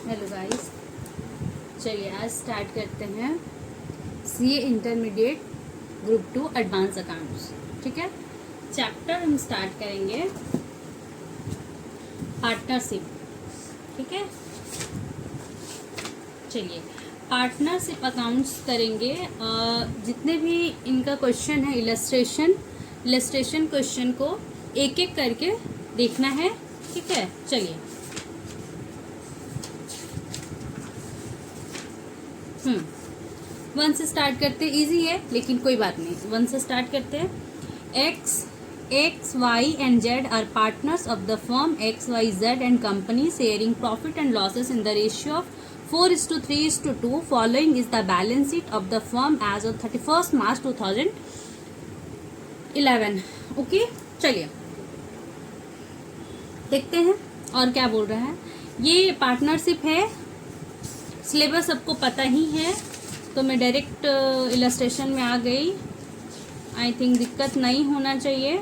Hello guys, चलिए आज start करते हैं CA intermediate group 2 advance accounts. ठीक है, चैप्टर हम स्टार्ट करेंगे पार्टनरशिप। ठीक है, चलिए पार्टनरशिप अकाउंट्स करेंगे। जितने भी इनका क्वेश्चन है इलस्ट्रेशन क्वेश्चन को एक एक करके देखना है। ठीक है, चलिए वन से स्टार्ट करते हैं। इजी है लेकिन कोई बात नहीं, वन से स्टार्ट करते हैं। X Y and Z are partners of the firm X Y Z and company sharing profit and losses in the ratio of 4:3:2। Following is the balance sheet of the firm as of 31 March 2011। Okay, चलिए देखते हैं और क्या बोल रहा है। ये partnership है, सिलेबस सबको पता ही है, तो मैं डायरेक्ट इलस्ट्रेशन में आ गई। आई थिंक दिक्कत नहीं होना चाहिए।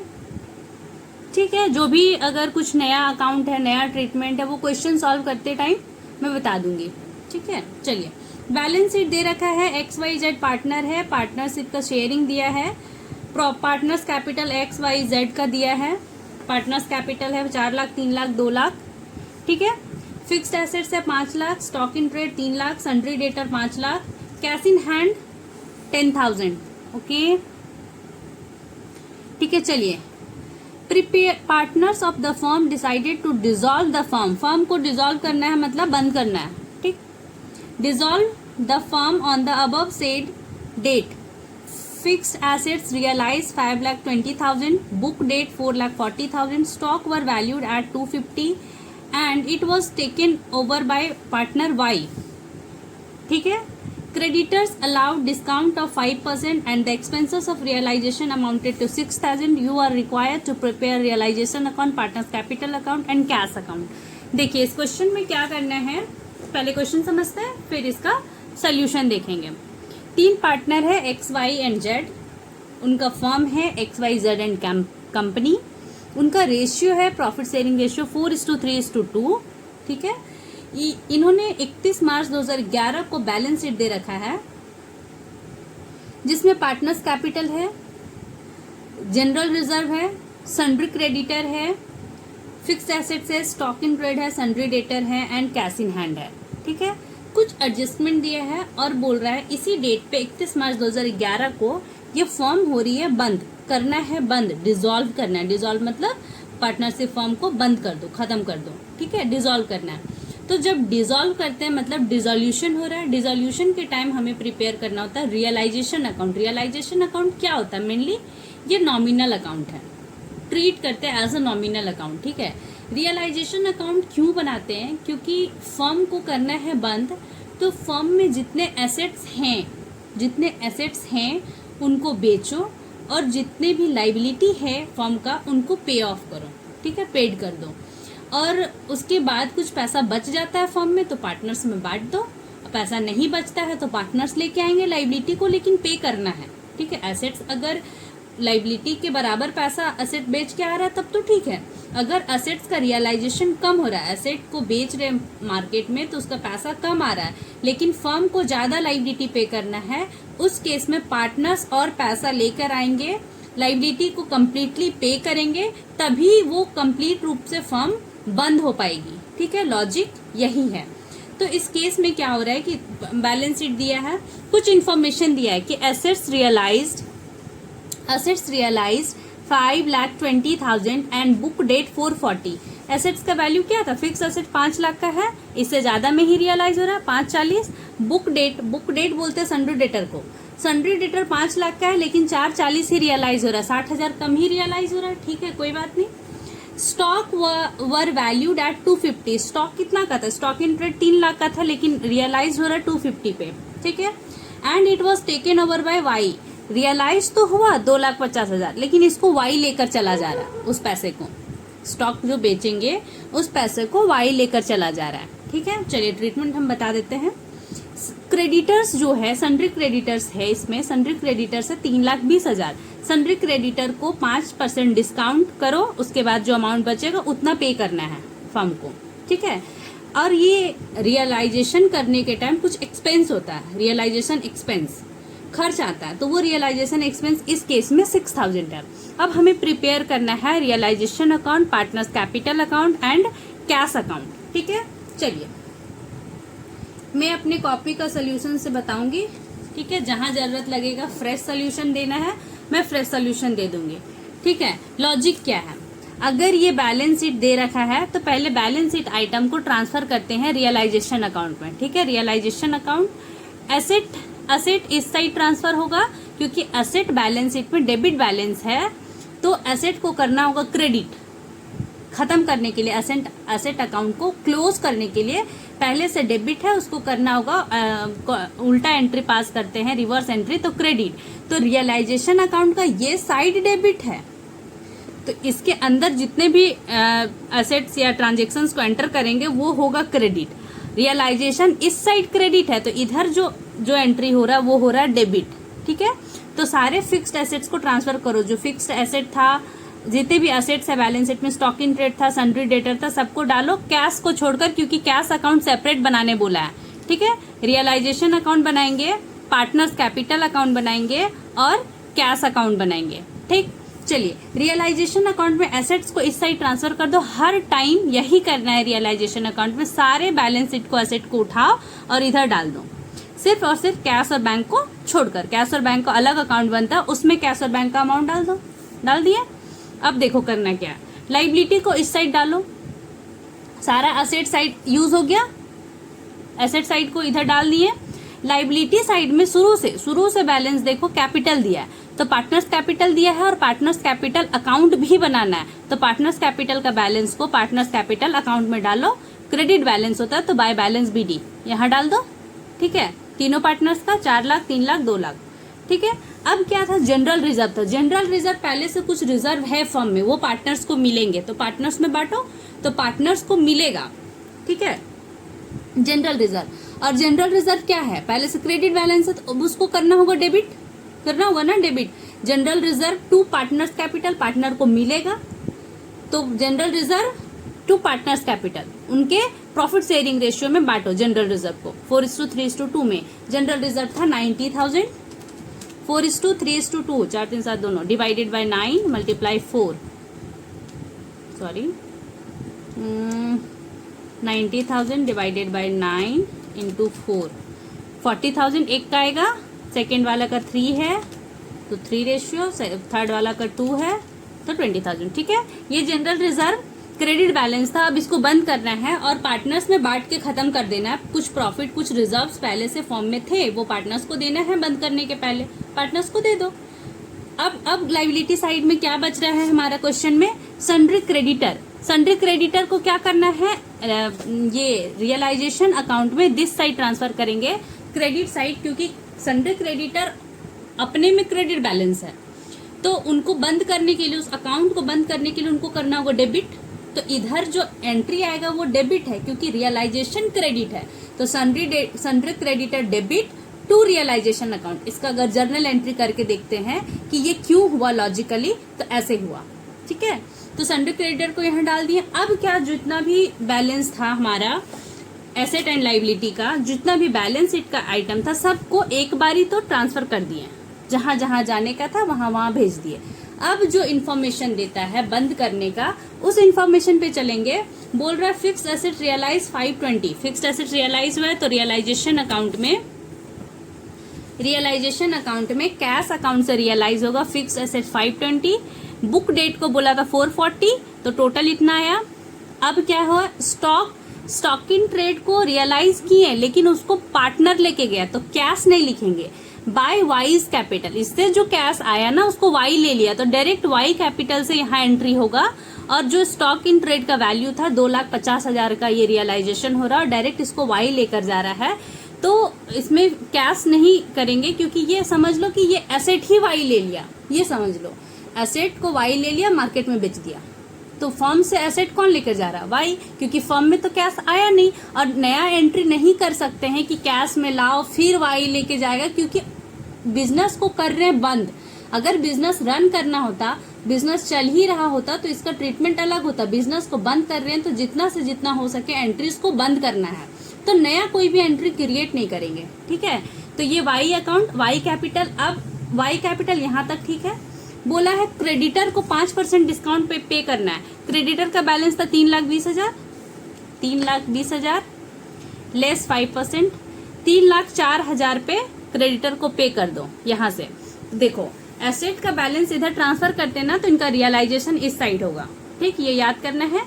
ठीक है, जो भी अगर कुछ नया अकाउंट है, नया ट्रीटमेंट है, वो क्वेश्चन सॉल्व करते टाइम मैं बता दूंगी। ठीक है, चलिए बैलेंस शीट दे रखा है। एक्स वाई जेड पार्टनर है, पार्टनरशिप का शेयरिंग दिया है। Partners capital X Y Z का दिया है। पार्टनर्स कैपिटल है 4 लाख, 3 लाख, 2 लाख। ठीक है, फिक्स्ड एसेट्स है 5 lakh, stock in trade 3 lakh, sundry debtor 5 lakh, cash in hand 10,000। Okay, ठीक है, चलिए prepare partners of the firm decided to dissolve the firm. Firm को डिसॉल्व करना है मतलब बंद करना है। ठीक, dissolve the firm on the above said date. Fixed assets realise 5,20,000, book debt 4,40,000, stock were valued at 250 and it was taken over by partner Y. ठीक है, creditors allowed discount of 5% and the expenses of realization amounted to 6,000. You are required to prepare realization account, partners capital account and cash account. देखिए इस question में क्या करना है, पहले question समझते हैं फिर इसका सोल्यूशन देखेंगे। 3 पार्टनर है एक्स वाई एंड जेड, उनका फर्म है X Y Z and company. उनका रेशियो है प्रॉफिट शेयरिंग रेशियो 4:3:2। ठीक है, इन्होंने 31 मार्च 2011 को बैलेंस शीट दे रखा है, जिसमें पार्टनर्स कैपिटल है, जनरल रिजर्व है, सन्ड्री क्रेडिटर है, फिक्स्ड एसेट्स है, स्टॉक इन ट्रेड है, सन्ड्री डेटर है एंड कैश इन हैंड है। ठीक है, कुछ एडजस्टमेंट दिया है और बोल रहा है इसी डेट पे 31 मार्च 2011 को ये फर्म हो रही है बंद, करना है बंद, डिसॉल्व करना है। डिसॉल्व मतलब पार्टनरशिप फर्म को बंद कर दो, खत्म कर दो। ठीक है, डिसॉल्व करना है। तो जब डिसॉल्व करते हैं मतलब डिसोल्यूशन हो रहा है। डिसोल्यूशन के टाइम हमें प्रिपेयर करना होता है रियलाइजेशन अकाउंट। रियलाइजेशन अकाउंट क्या होता है, मेनली ये नॉमिनल अकाउंट है, ट्रीट करते हैं एज अ नॉमिनल अकाउंट। ठीक है, रियलाइजेशन अकाउंट क्यों बनाते हैं, क्योंकि फर्म को करना है बंद, तो फर्म में जितने एसेट्स हैं उनको बेचो और जितने भी लाइबिलिटी है फर्म का उनको पे ऑफ करो। ठीक है, पेड कर दो और उसके बाद कुछ पैसा बच जाता है फर्म में तो पार्टनर्स में बांट दो। पैसा नहीं बचता है तो पार्टनर्स लेके आएंगे लाइबिलिटी को, लेकिन पे करना है। ठीक है, एसेट्स अगर लाइबिलिटी के बराबर पैसा एसेट बेच के आ रहा है तब तो ठीक है। अगर एसेट्स का रियलाइजेशन कम हो रहा है, एसेट को बेच रहे मार्केट में तो उसका पैसा कम आ रहा है, लेकिन फर्म को ज्यादा लाइबिलिटी पे करना है, उस केस में पार्टनर्स और पैसा लेकर आएंगे, लाइबिलिटी को कम्प्लीटली पे करेंगे, तभी वो कंप्लीट रूप से फर्म बंद हो पाएगी। ठीक है, लॉजिक यही है। तो इस केस में क्या हो रहा है कि बैलेंस शीट दिया है, कुछ इन्फॉर्मेशन दिया है कि assets realised 5,20,000 and book debt 440। Assets का वैल्यू क्या था, फिक्स एसेट 5 लाख का है, इससे ज्यादा में ही रियलाइज हो रहा है 540। बुक डेट बोलते हैं सन्ड्री डेटर को, सन्ड्री डेटर 5 लाख का है लेकिन 440 ही रियलाइज हो रहा है, 60,000 कम ही रियलाइज हो रहा है। ठीक है, कोई बात नहीं। Stock were valued at 250। Stock कितना का था, स्टॉक इन ट्रेड 3 लाख का था लेकिन रियलाइज हो रहा है 250 पे। ठीक है, and it was taken over by Y. Realise तो हुआ 2,50,000 लेकिन इसको वाई लेकर चला जा रहा है, उस पैसे को, स्टॉक जो बेचेंगे उस पैसे को वाई लेकर चला जा रहा है। ठीक है, चलिए ट्रीटमेंट हम बता देते हैं। क्रेडिटर्स जो है सन्ड्री क्रेडिटर्स है, इसमें सन्ड्री क्रेडिटर्स है 3,20,000। सन्ड्री क्रेडिटर को 5% डिस्काउंट करो, उसके बाद जो अमाउंट बचेगा उतना पे करना है फर्म को। ठीक है, और ये रियलाइजेशन करने के टाइम कुछ एक्सपेंस होता है, रियलाइजेशन एक्सपेंस खर्च आता है, तो वो रियलाइजेशन एक्सपेंस इस केस में 6000 है। अब हमें प्रिपेयर करना है realisation account, partners capital account and cash account. ठीक है, चलिए मैं अपने कॉपी का सोल्यूशन से बताऊंगी। ठीक है, जहां जरूरत लगेगा फ्रेश सोल्यूशन देना है मैं फ्रेश सोल्यूशन दे दूंगी। ठीक है, लॉजिक क्या है, अगर ये बैलेंस शीट दे रखा है तो पहले बैलेंस शीट आइटम को ट्रांसफर करते हैं रियलाइजेशन अकाउंट में। ठीक है, रियलाइजेशन अकाउंट एसेट इस साइड ट्रांसफर होगा, क्योंकि एसेट बैलेंस शीट में डेबिट बैलेंस है, तो एसेट को करना होगा क्रेडिट। खत्म करने के लिए एसेट अकाउंट को क्लोज करने के लिए पहले से डेबिट है, उसको करना होगा उल्टा एंट्री पास करते हैं, रिवर्स एंट्री, तो क्रेडिट। तो रियलाइजेशन अकाउंट का ये साइड डेबिट है, तो इसके अंदर जितने भी एसेट्स या ट्रांजेक्शन्स को एंटर करेंगे वो होगा क्रेडिट। रियलाइजेशन इस साइड क्रेडिट है, तो इधर जो एंट्री हो रहा है वो हो रहा है डेबिट। ठीक है, तो सारे फिक्स्ड एसेट्स को ट्रांसफर करो, जो फिक्स्ड एसेट था, जितने भी एसेट्स है बैलेंस शीट में, स्टॉक इन ट्रेड था, सन्ड्री डेटर था, सबको डालो, कैश को छोड़कर, क्योंकि कैश अकाउंट सेपरेट बनाने बोला है। ठीक है, रियलाइजेशन अकाउंट बनाएंगे, पार्टनर्स कैपिटल अकाउंट बनाएंगे और कैश अकाउंट बनाएंगे। ठीक, चलिए रियलाइजेशन अकाउंट में एसेट्स को इस साइड ट्रांसफर कर दो, हर टाइम यही करना है। रियलाइजेशन अकाउंट में सारे बैलेंस शीट को एसेट को उठाओ और इधर डाल दो, सिर्फ और सिर्फ कैश और बैंक को छोड़कर। कैश और बैंक का अलग अकाउंट बनता है, उसमें कैश और बैंक का अमाउंट डाल दो। डाल दिया, अब देखो करना क्या है, लाइबिलिटी को इस साइड डालो, सारा एसेट साइड यूज हो गया, एसेट साइड को इधर डाल दिए। लाइबिलिटी साइड में शुरू से बैलेंस देखो, कैपिटल दिया है तो पार्टनर्स कैपिटल दिया है, और पार्टनर्स कैपिटल अकाउंट भी बनाना है, तो पार्टनर्स कैपिटल का बैलेंस को पार्टनर्स कैपिटल अकाउंट में डालो। क्रेडिट बैलेंस होता है तो बाय बैलेंस BD यहाँ डाल दो। ठीक है, तीनों पार्टनर्स का 4 लाख, 3 लाख, 2 लाख। ठीक है, अब क्या था, जनरल रिजर्व था। जनरल रिजर्व पहले से कुछ रिजर्व है फर्म में, वो पार्टनर्स को मिलेंगे, तो पार्टनर्स में बांटो तो पार्टनर्स को मिलेगा। ठीक है, जनरल रिजर्व, और जनरल रिजर्व क्या है, पहले से क्रेडिट बैलेंस है तो उसको करना होगा डेबिट, करना होगा ना debit. General reserve to partners capital, partner को मिलेगा, तो general reserve to partners capital, उनके प्रॉफिट शेयरिंग रेशियो में बांटो जनरल रिजर्व को। 4:3:2 में जनरल रिजर्व था 90,000, 4:3:2, 4 3 7 दोनों, divided by 9 multiply 4, sorry 90,000 divided by 9 into 4, 40,000 एक का आएगा, सेकेंड वाला का 3 है तो 3 रेशियो, थर्ड वाला का 2 है तो 20,000। ठीक है, ये जनरल रिजर्व क्रेडिट बैलेंस था। अब इसको बंद करना है और पार्टनर्स में बांट के खत्म कर देना है। कुछ प्रॉफिट, कुछ रिजर्व्स पहले से फॉर्म में थे, वो पार्टनर्स को देना है, बंद करने के पहले पार्टनर्स को दे दो। अब लाइबिलिटी साइड में क्या बच रहा है हमारा क्वेश्चन में, सन्ड्री क्रेडिटर। सन्ड्री क्रेडिटर को क्या करना है, ये रियलाइजेशन अकाउंट में दिस साइड ट्रांसफर करेंगे, क्रेडिट साइड, क्योंकि सन्ड्री क्रेडिटर अपने में क्रेडिट बैलेंस है, तो उनको बंद करने के लिए, उस अकाउंट को बंद करने के लिए उनको करना होगा डेबिट। तो इधर जो एंट्री आएगा वो डेबिट है, क्योंकि रियलाइजेशन क्रेडिट है, तो sundry creditor debit to realisation account. इसका अगर जर्नल एंट्री करके देखते हैं कि ये क्यों हुआ लॉजिकली, तो ऐसे हुआ। ठीक है, तो सन्ड्री क्रेडिटर को यहाँ डाल दिया। अब क्या, जितना भी बैलेंस था हमारा एसेट एंड लाइबिलिटी का, जितना भी बैलेंस शीट का आइटम था, सबको एक बारी तो ट्रांसफर कर दिए, जहां जहां जाने का था वहां वहां भेज दिए। अब जो इन्फॉर्मेशन देता है बंद करने का, उस इन्फॉर्मेशन पे चलेंगे। बोल रहा है fixed asset realise 520, fixed asset realise हुआ है, तो रियलाइजेशन अकाउंट में कैश अकाउंट से रियलाइज होगा फिक्स्ड एसेट 520। बुक डेट को बोला था 440, तो टोटल इतना आया। अब क्या हुआ, स्टॉक इन ट्रेड को रियलाइज किए, लेकिन उसको पार्टनर लेके गया, तो कैश नहीं लिखेंगे, बाय वाइज कैपिटल। इससे जो कैश आया ना उसको वाई ले लिया, तो डायरेक्ट वाई कैपिटल से यहाँ एंट्री होगा। और जो स्टॉक इन ट्रेड का वैल्यू था 2,50,000 का, ये रियलाइजेशन हो रहा है और डायरेक्ट इसको वाई लेकर जा रहा है, तो इसमें कैश नहीं करेंगे, क्योंकि ये समझ लो कि ये एसेट ही वाई ले लिया। ये समझ लो, एसेट को वाई ले लिया, मार्केट में बेच दिया, तो फर्म से एसेट कौन लेकर जा रहा है, वाई, क्योंकि फर्म में तो कैश आया नहीं। और नया एंट्री नहीं कर सकते हैं कि कैश में लाओ फिर वाई लेके जाएगा, क्योंकि बिजनेस को कर रहे हैं बंद। अगर बिजनेस रन करना होता बिजनेस चल ही रहा होता तो इसका ट्रीटमेंट अलग होता। बिजनेस को बंद कर रहे हैं तो जितना से जितना हो सके एंट्रीज को बंद करना है, तो नया कोई भी एंट्री क्रिएट नहीं करेंगे, ठीक है। तो ये वाई अकाउंट, वाई कैपिटल। अब वाई कैपिटल यहाँ तक ठीक है। बोला है क्रेडिटर को 5% डिस्काउंट पे करना है। क्रेडिटर का बैलेंस था 3,20,000, 3,20,000 लेस 5%, 3,04,000 पे क्रेडिटर को पे कर दो। यहाँ से देखो एसेट का बैलेंस इधर ट्रांसफर करते ना तो इनका रियलाइजेशन इस साइड होगा, ठीक, ये याद करना है।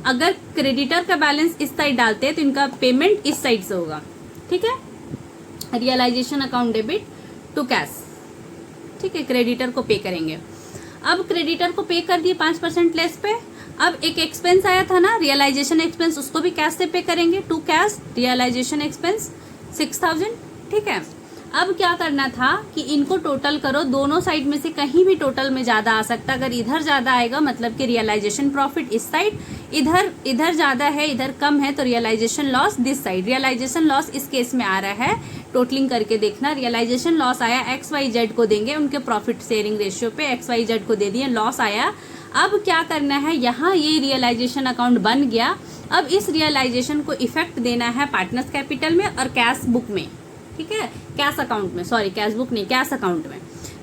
अगर क्रेडिटर का बैलेंस इस साइड डालते हैं तो इनका पेमेंट इस साइड से होगा, ठीक है। Realisation account debit to cash, ठीक है, क्रेडिटर को पे करेंगे। अब क्रेडिटर को पे कर दिए 5% लेस पे। अब एक एक्सपेंस आया था ना रियलाइजेशन एक्सपेंस, उसको भी कैश से पे करेंगे, टू कैश रियलाइजेशन एक्सपेंस 6,000, ठीक है। अब क्या करना था कि इनको टोटल करो, दोनों साइड में से कहीं भी टोटल में ज्यादा आ सकता। अगर इधर ज्यादा आएगा मतलब कि रियलाइजेशन प्रॉफिट इस साइड, इधर ज्यादा है इधर कम है तो realisation loss this side. Realisation loss इस केस में आ रहा है, टोटलिंग करके देखना। रियलाइजेशन लॉस आया XYZ को देंगे, उनके प्रॉफिट शेयरिंग रेशियो पे XYZ को दे दिए, लॉस आया। अब क्या करना है, यहाँ ये रियलाइजेशन अकाउंट बन गया। अब इस रियलाइजेशन को इफेक्ट देना है पार्टनर्स कैपिटल में और कैश बुक में, ठीक है, कैश अकाउंट में, सॉरी कैश बुक नहीं, कैश अकाउंट में।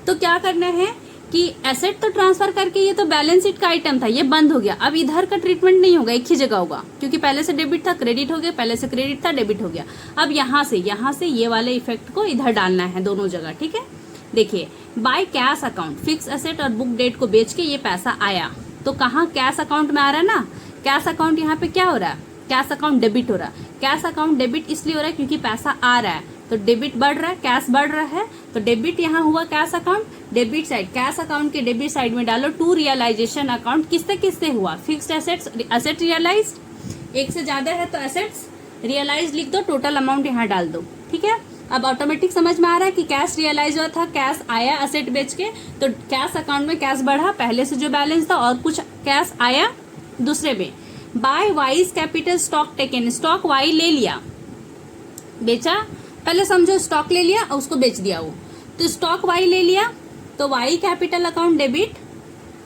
तो क्या करना है कि एसेट तो ट्रांसफर करके, ये तो बैलेंस शीट का आइटम था, ये बंद हो गया। अब इधर का ट्रीटमेंट नहीं होगा, एक ही जगह होगा, क्योंकि पहले से डेबिट था क्रेडिट हो गया, पहले से क्रेडिट था डेबिट हो गया। अब यहाँ से ये वाले इफेक्ट को इधर डालना है दोनों जगह, ठीक है। देखिए by cash account fix asset और बुक डेट को बेच के ये पैसा आया, तो कहाँ कैश अकाउंट में आ रहा है ना। कैश अकाउंट यहाँ पे क्या हो रहा है, कैश अकाउंट डेबिट हो रहा है। कैश अकाउंट डेबिट इसलिए हो रहा है क्योंकि पैसा आ रहा है, तो डेबिट बढ़ रहा है, कैश बढ़ रहा है, तो डेबिट यहाँ हुआ cash account, debit side cash account के डेबिट साइड में डालो टू रियलाइजेशन अकाउंट। किससे किससे हुआ, फिक्स्ड एसेट्स, एसेट रियलाइज, एक से ज्यादा है तो एसेट्स रियलाइज लिख दो, टोटल अमाउंट यहाँ डाल दो, ठीक है। अब ऑटोमेटिक समझ में आ रहा है कि कैश रियलाइज हुआ था, कैश आया एसेट बेच के, तो कैश अकाउंट में कैश बढ़ा, पहले से जो बैलेंस था और कुछ कैश आया दूसरे में। By Y's capital stock taken, stock Y ले लिया, बेचा, पहले समझो स्टॉक ले लिया और उसको बेच दिया वो, तो स्टॉक वाई ले लिया, तो Y capital account debit,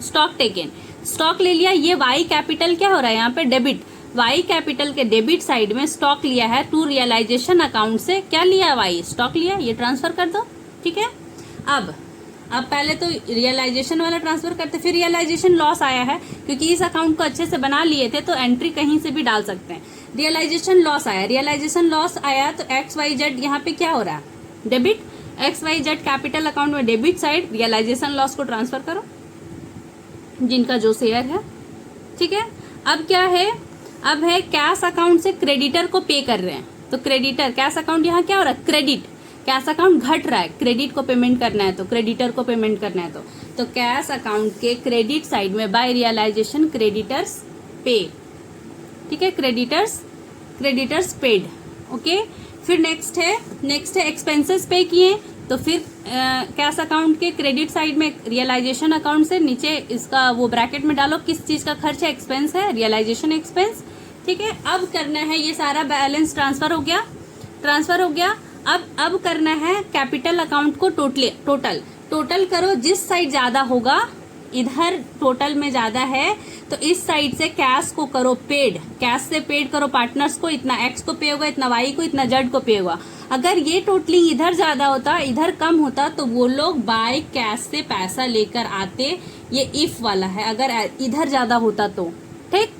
stock taken, stock ले लिया, ये वाई कैपिटल क्या हो रहा है यहाँ पे डेबिट, वाई कैपिटल के डेबिट साइड में स्टॉक लिया है टू रियलाइजेशन अकाउंट से, क्या लिया वाई स्टॉक लिया, ये ट्रांसफर कर दो, ठीक है। अब पहले तो रियलाइजेशन वाला ट्रांसफर करते, फिर रियलाइजेशन लॉस आया है क्योंकि इस अकाउंट को अच्छे से बना लिए थे तो एंट्री कहीं से भी डाल सकते हैं। रियलाइजेशन लॉस आया, रियलाइजेशन लॉस आया तो XYZ यहाँ पे क्या हो रहा है डेबिट, XYZ कैपिटल अकाउंट में डेबिट साइड रियलाइजेशन लॉस को ट्रांसफर करो जिनका जो शेयर है, ठीक है। अब क्या है, अब है कैश अकाउंट से क्रेडिटर को पे कर रहे हैं, तो क्रेडिटर कैश अकाउंट यहाँ क्या हो रहा है क्रेडिट, कैश अकाउंट घट रहा है, क्रेडिट को पेमेंट करना है तो क्रेडिटर को पेमेंट करना है तो कैश अकाउंट के क्रेडिट साइड में बाय रियलाइजेशन क्रेडिटर्स पे, ठीक है, क्रेडिटर्स पेड, ओके। फिर नेक्स्ट है एक्सपेंसेस पे किए, तो फिर कैश अकाउंट के क्रेडिट साइड में रियलाइजेशन अकाउंट से नीचे इसका वो ब्रैकेट में डालो किस चीज का खर्च है, एक्सपेंस है, रियलाइजेशन एक्सपेंस, ठीक है। अब करना है ये सारा बैलेंस ट्रांसफर हो गया। अब करना है कैपिटल अकाउंट को टोटल करो, जिस साइड ज्यादा होगा, इधर टोटल में ज्यादा है तो इस साइड से कैश को करो पेड, कैश से पेड करो पार्टनर्स को, इतना एक्स को पे होगा, इतना वाई को, इतना जेड को पे होगा। अगर ये टोटलिंग इधर ज्यादा होता, इधर कम होता तो वो लोग बाय कैश से पैसा लेकर आते, ये इफ वाला है, अगर इधर ज्यादा होता तो, ठीक।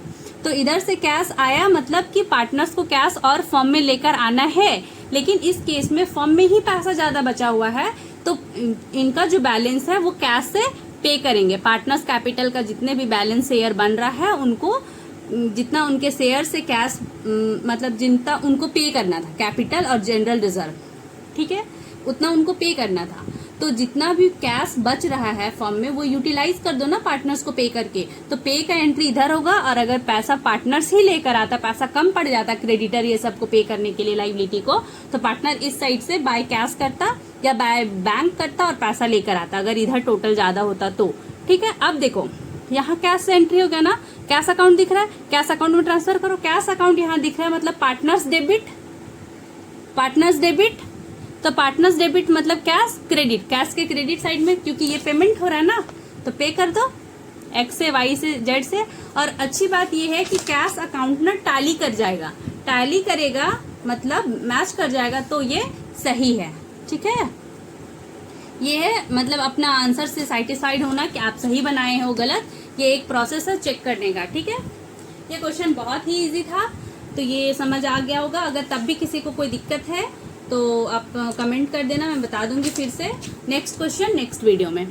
तो इधर से कैश आया मतलब कि पार्टनर्स को कैश और फर्म में लेकर आना है, लेकिन इस केस में फर्म में ही पैसा ज्यादा बचा हुआ है तो इनका जो बैलेंस है वो कैश से पे करेंगे। पार्टनर्स कैपिटल का जितने भी बैलेंस शेयर बन रहा है उनको, जितना उनके शेयर से कैश मतलब जितना उनको पे करना था, कैपिटल और जनरल रिजर्व, ठीक है, उतना उनको पे करना था। तो जितना भी कैश बच रहा है फर्म में वो यूटिलाइज कर दो ना पार्टनर्स को पे करके, तो पे का एंट्री इधर होगा। और अगर पैसा पार्टनर्स ही लेकर आता, पैसा कम पड़ जाता क्रेडिटर ये सबको पे करने के लिए लाइबिलिटी को, तो पार्टनर इस साइड से बाय कैश करता या बाय बैंक करता और पैसा लेकर आता, अगर इधर टोटल ज्यादा होता तो, ठीक है। अब देखो यहाँ कैश से एंट्री हो गया ना, कैश अकाउंट दिख रहा है, कैश अकाउंट में ट्रांसफर करो, कैश अकाउंट यहाँ दिख रहा है मतलब पार्टनर्स डेबिट, तो पार्टनर्स डेबिट मतलब कैश क्रेडिट, कैश के क्रेडिट साइड में क्योंकि ये पेमेंट हो रहा है ना तो पे कर दो, एक्स से, वाई से, जेड से। और अच्छी बात ये है कि कैश अकाउंट ना टैली कर जाएगा, टैली करेगा मतलब मैच कर जाएगा, तो ये सही है। ठीक है, ये है मतलब अपना आंसर से सेटिस्फाइड होना कि आप सही बनाए हो गलत, ये एक प्रोसेस है चेक करने का। ठीक है, ये क्वेश्चन बहुत ही इजी था, तो ये समझ आ गया होगा। अगर तब भी किसी को कोई दिक्कत है तो आप कमेंट कर देना, मैं बता दूंगी फिर से नेक्स्ट क्वेश्चन नेक्स्ट वीडियो में।